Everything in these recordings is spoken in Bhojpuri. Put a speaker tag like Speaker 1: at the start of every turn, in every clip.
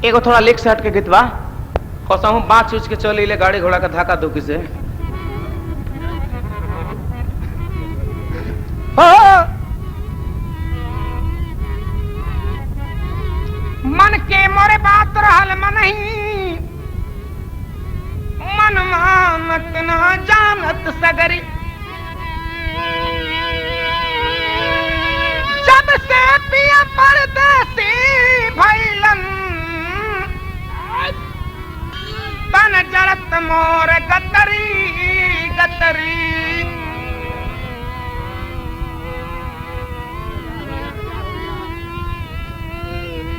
Speaker 1: एगो थोड़ा लेक से हट के गीत बा कसहूं बाँच उच के चल इले गाड़ी घोड़ा का धक्का धुकी से
Speaker 2: मन के मोरे बात रहल मनही मन मानत न जानत सगरी जब से पिया परदेसी भइलन तन जड़त मोर गतरी गतरी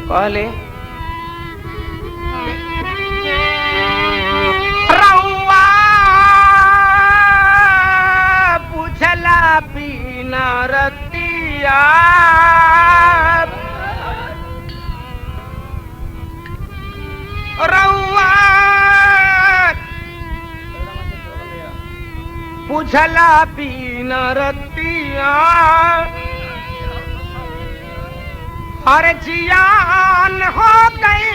Speaker 1: कहले
Speaker 2: रउआ बुझला बिना रतिया रउआ बुझला बिना रतिया हर जियान हो गई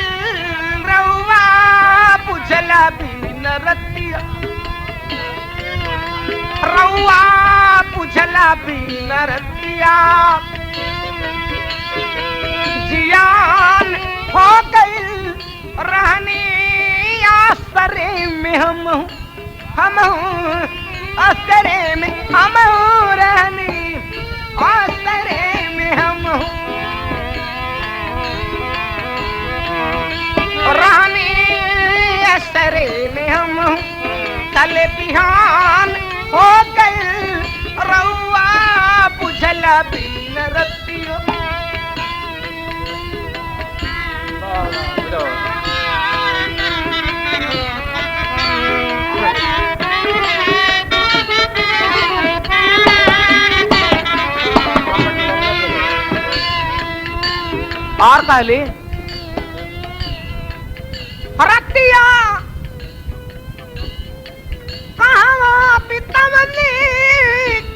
Speaker 2: रउआ बुझला बिन रतिया रउआ बुझला बिन रतिया जियान हो गई रहनी आसरे में हम आसरे में हम रहनी आसरे में हम रानी असरे में हम तले बिहान हो गए रउआ बुझला बिन रतिया
Speaker 1: और कहले
Speaker 2: रतिया कहाँ पितमनी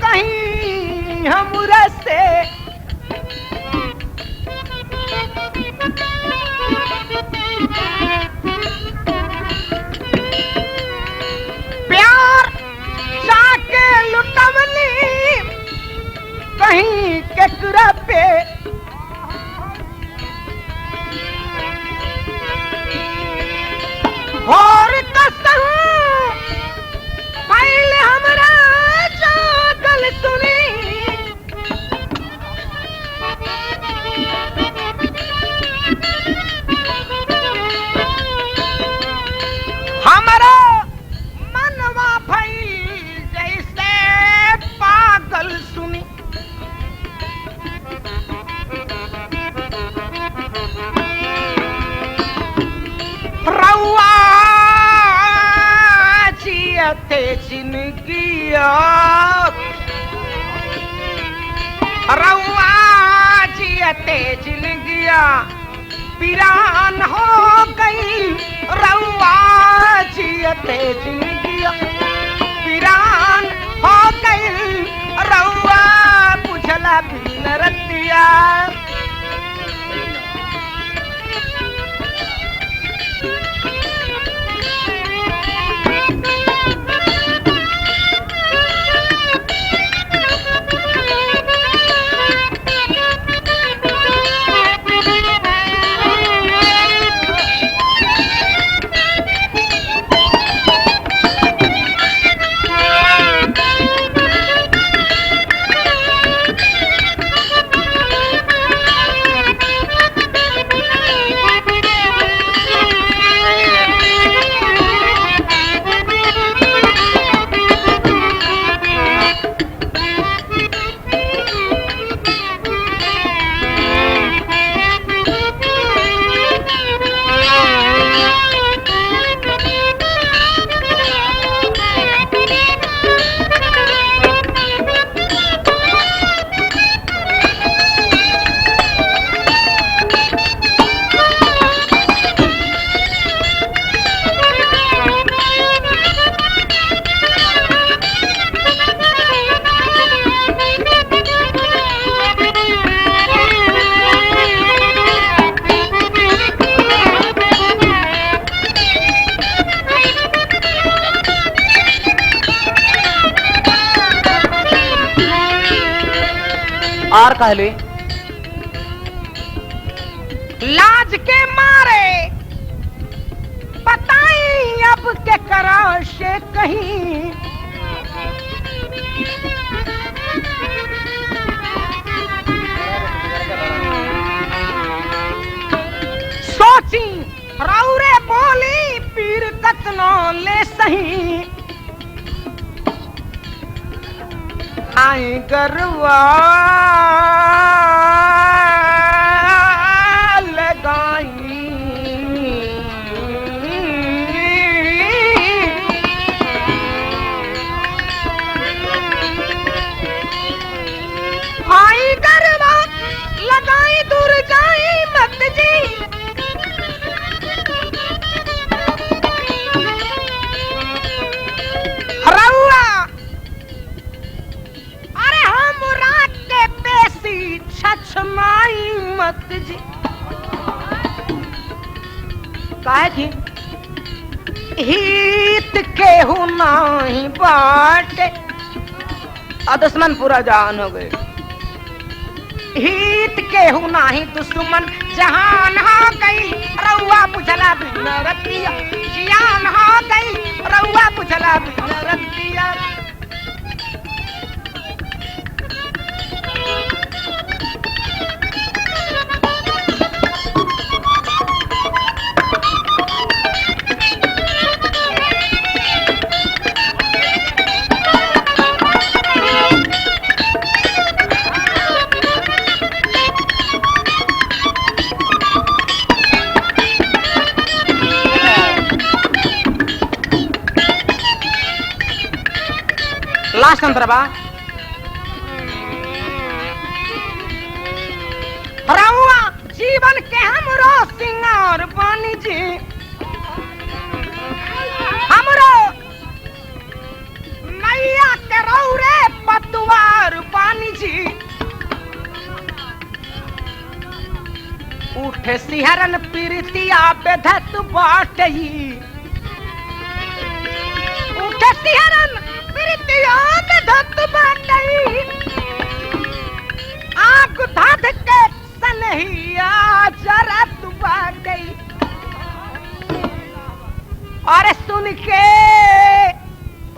Speaker 2: कहीं हमरा से प्यार जाके लुटमनी कहीं केकरा पे और कसम पहले हमरा जागल सुनी हमरा मनवा भइल जैसे पागल सुनी रउआ जियते जिंदगिया रउआ जियते जिंदगिया वीरान हो गई रउआ जियते जिंदगिया वीरान हो गई रउआ बुझला बिन रतिया
Speaker 1: और कहली
Speaker 2: लाज के मारे बताई अब के करा से कहीं सोची रौरे बोली पीर कतनो ले सही आई गरवा लगाई आई गरवा लगाई दूर जाई मत जी रउआ अरे हम रात के पेशी छछमाई मत जी काहे थी हित केहू नहीं बाटे और दुश्मन पूरा जान हो गए हित केहू नाही दुश्मन जहान हो गई रउआ बुझला बिन रतिया जियान हो गई रउआ बुझला बिन रतिया लास्ट अंतर बा रउआ जीवन के हमरो सिंगार बानी जी हमरो नैया के रौरे पतवार बानी जी उठे सिहरन पीरितिया बेधत बाटई उठे सिहरन पीरितिया बेधत बाटई आग धाध के सनहिया जरत बाटई और सुन के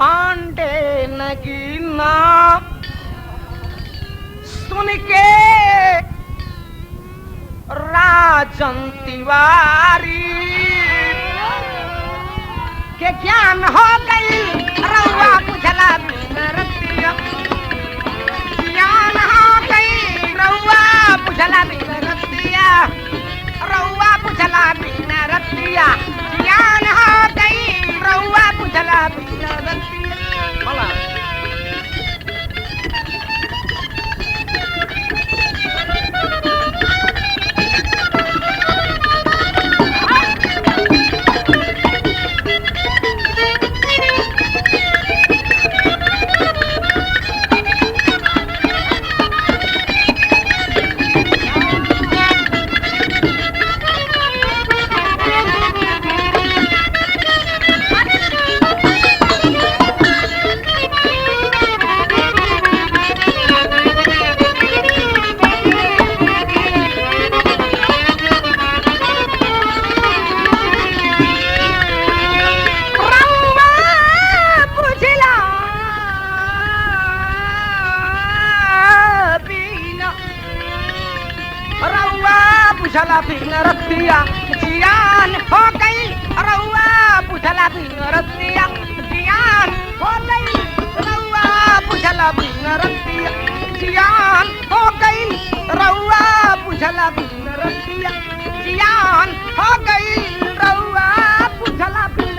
Speaker 2: पांडे नगीना सुन के राजन तिवारी के ज्ञान हो गई रउआ बुझला बिन रतिया ज्ञान हो गई रउआ बुझला बिन रतिया रउआ बुझला बिन रतिया ज्ञान हो गई रउआ बुझला बिन रतिया बोला बुझला बिन रतिया जियान हो गई रउआ बुझला बिन रतिया जियान हो गई रउआ बुझला बिन रतिया जियान हो गई रउआ बुझला बिन रतिया जियान हो गई रउआ बुझला बिन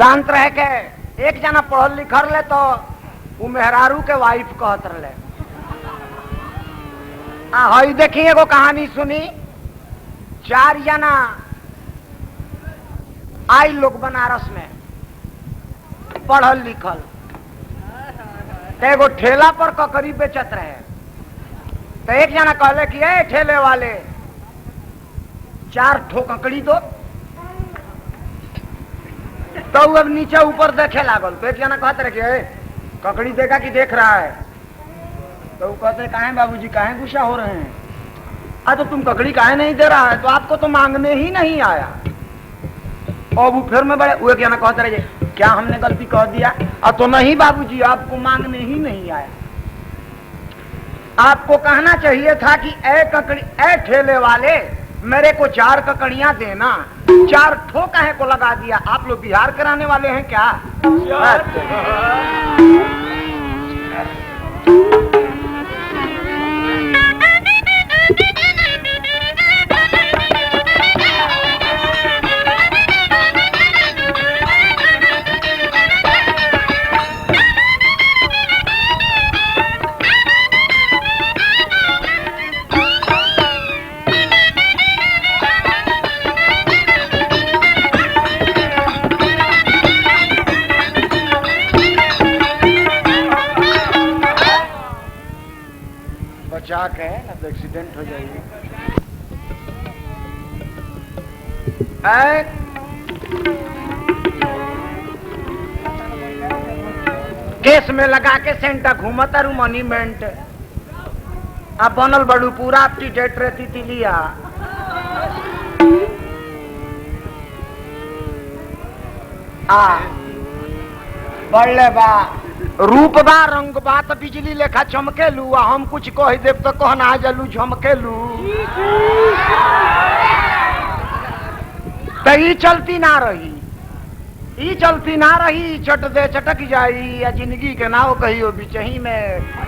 Speaker 2: शांत रह के एक जना पढ़ल लिखल ले तो वो मेहरारू के वाइफ कहत रहे। हई देखी एगो कहानी सुनी। 4 जना आई लोग बनारस में पढ़ल लिखल, एगो ठेला पर ककड़ी बेचत रहे। तो एक जना कहले कि ए ठेले वाले 4 ठो ककड़ी दो। तो वो अब नीचे ऊपर देखे लागल। तो एक जना कहते रहे कि ककड़ी देगा कि देख रहा है। तो वो कहते काहे बाबूजी काहे गुस्सा हो रहे हैं? तो तुम ककड़ी काहे नहीं दे रहा है? तो आपको तो मांगने ही नहीं आया। और वो फिर में बड़े वो एक जना कहते रहे क्या हमने गलती कह दिया? तो नहीं बाबूजी आपको मांगने ही नहीं आया। आपको कहना चाहिए था कि ए ठेले वाले मेरे को 4 ककड़ियां देना। 4 ठो काहे को लगा दिया? आप लोग बिहार कराने वाले हैं क्या? बचा के ना तो एक्सीडेंट हो जाएगी। केस में लगा के सेंटा घूमता रू मॉन्यूमेंट। अब बनल बड़ू पूरा अपनी डेट रहती थी लिया। बढ़ले बा रूप बा रंग बा तो बिजली लेखा चमके लू। हम कुछ कह देव तो कहना जलू झमके लू। तो ई चलती ना रही, ई चलती ना रही। चट दे चटक जाई या जिंदगी के नाव कहियो बिचही में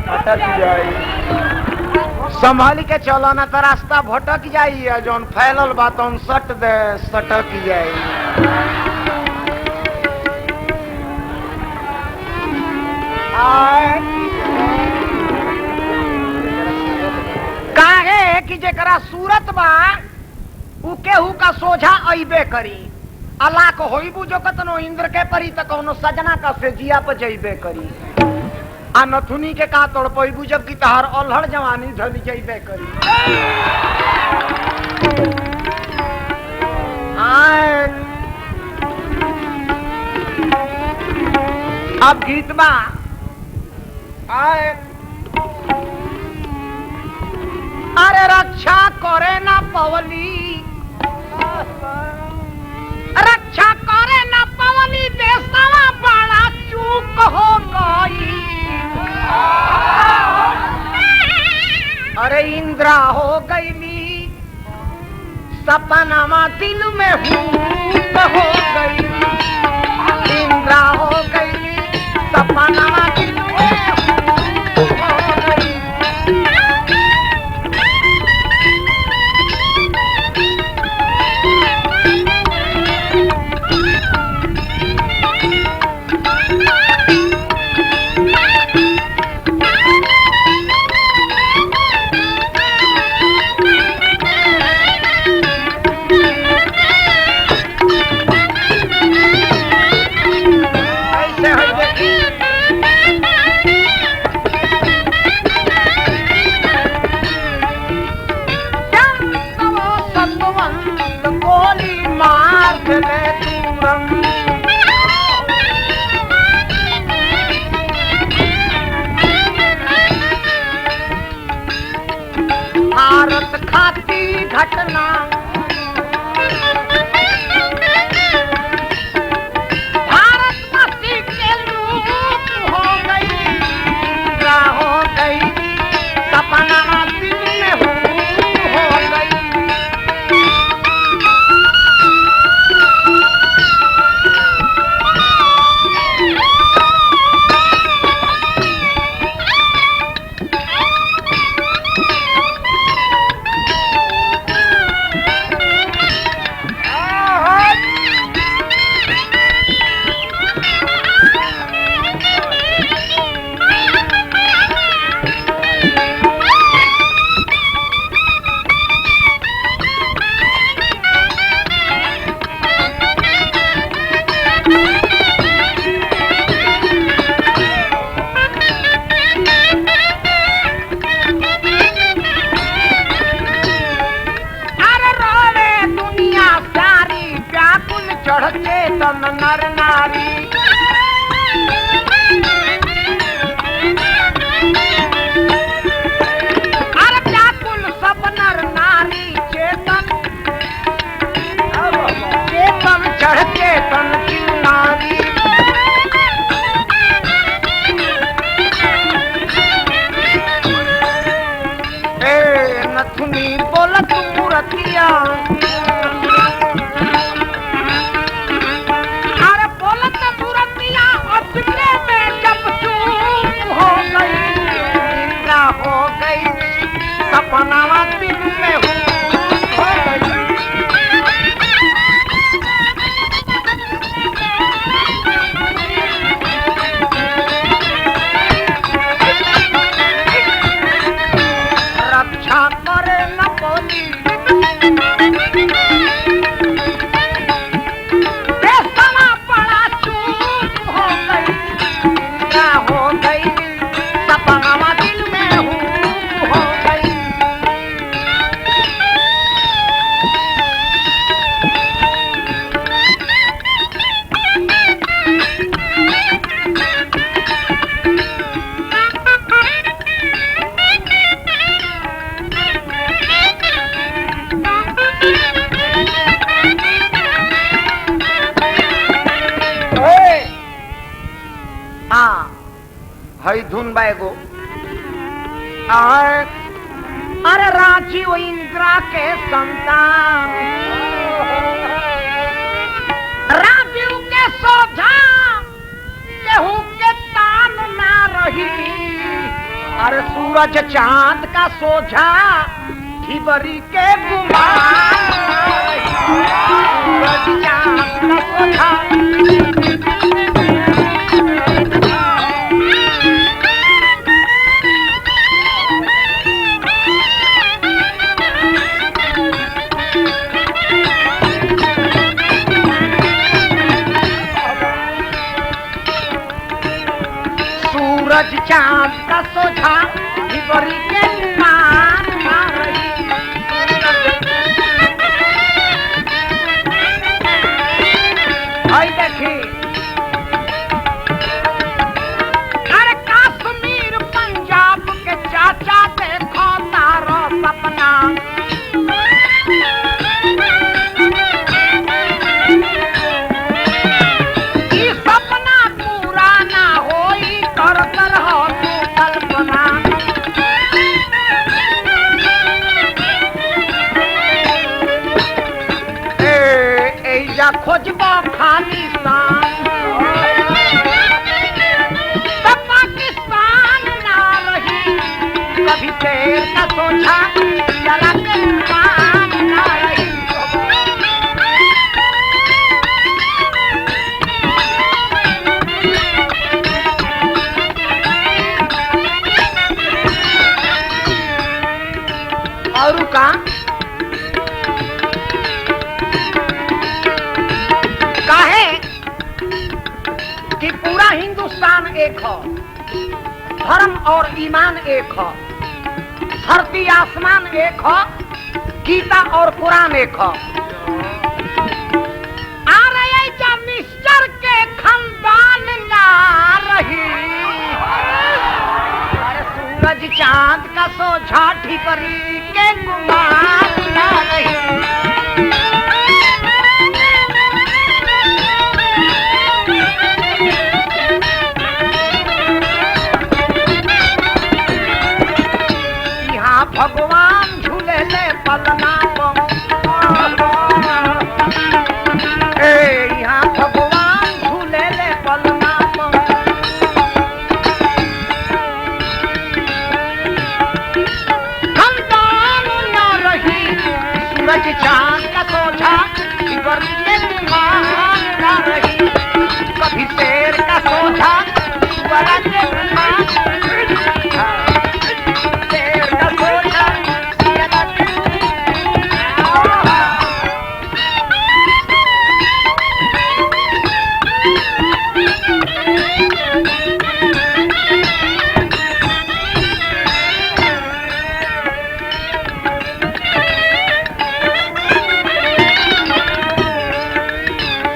Speaker 2: अटक जाई। संभाल के चलो ना तो रास्ता भटक जाई। या जौन फैलल बा तौन सट दे सटक जाई। काहे कि जेकरा सूरत बा उ केहू का सोझा अइबे करी। अल्लाह को होइबू जो कतनो इंद्र के परी त कौनो सजना का से जिया पर जइबे करी। आ नथुनी के का तोड़ पैबू जबकि तहार अल्हड़ जवानी धली जइबे करी। अब गीत बा अरे रक्षा करे ना पवली, रक्षा करे ना पवली देशवा बड़ा चूक हो गई। अरे इंद्रा हो गई सपनामा दिल में हुक हो गई। इंद्रा हो गई सपनामा दिल में हो गई, सपना दिल में हूँ हो गई।
Speaker 1: हई धुन बाएगो
Speaker 2: अरे राजीव इंदिरा के संतान, राजीव के सोझा केहू के तान ना रही। अरे सूरज चांद का सोझा खिबरी के गुमान, सूरज चांद का सोझा सूरज चांद का सोझा खिबरी के गुमान ना रही। देखी अरे कश्मीर पंजाब के चाचा देखो तारो सपना, ई सपना पूरा ना होई कर कर हो तू कल्पना। एजा खोजबो खालिस्तान तो पाकिस्तान ना रही, कभी तेर का सोचा चला के मान ना रही। और का काहे कि पूरा हिंदुस्तान एक हो, धर्म और ईमान एक हो, धरती आसमान एक हो, गीता और कुरान एक हो। आ रहे जब मिस्टर के खानदान ना रही, अरे सूरज चांद का सोझा ठिकरी के गुमान ना रही। भगवान झूले ले पलना यहाँ भगवान झूले ले पलना खानदान ना रही, सूरज चांद का सोझा खिबरी के गुमान ना रही, कभी शेर का सोझा सूरज के गुमान।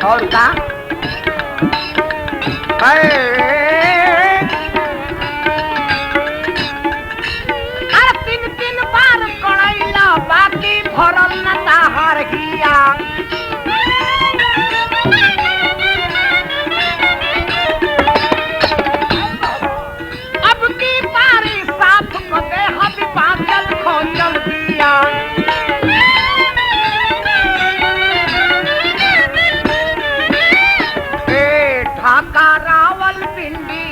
Speaker 2: और का तीन तीन बार कड़ैला बाकी भरल न ताहर हिया। अब की बारी साफ कदे हद बादल खोजल दिया। ढाका रावलपिंडी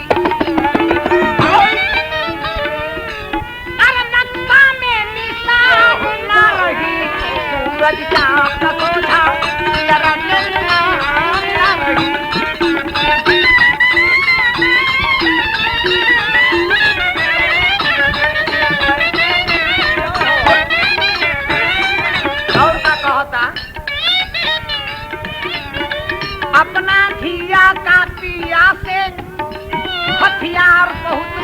Speaker 2: अरे नक्शा में निशान ना रही, सूरज चांद का सोझा जरा ना रही। और का कहता अपना धिया का पिया से हथिया बहुत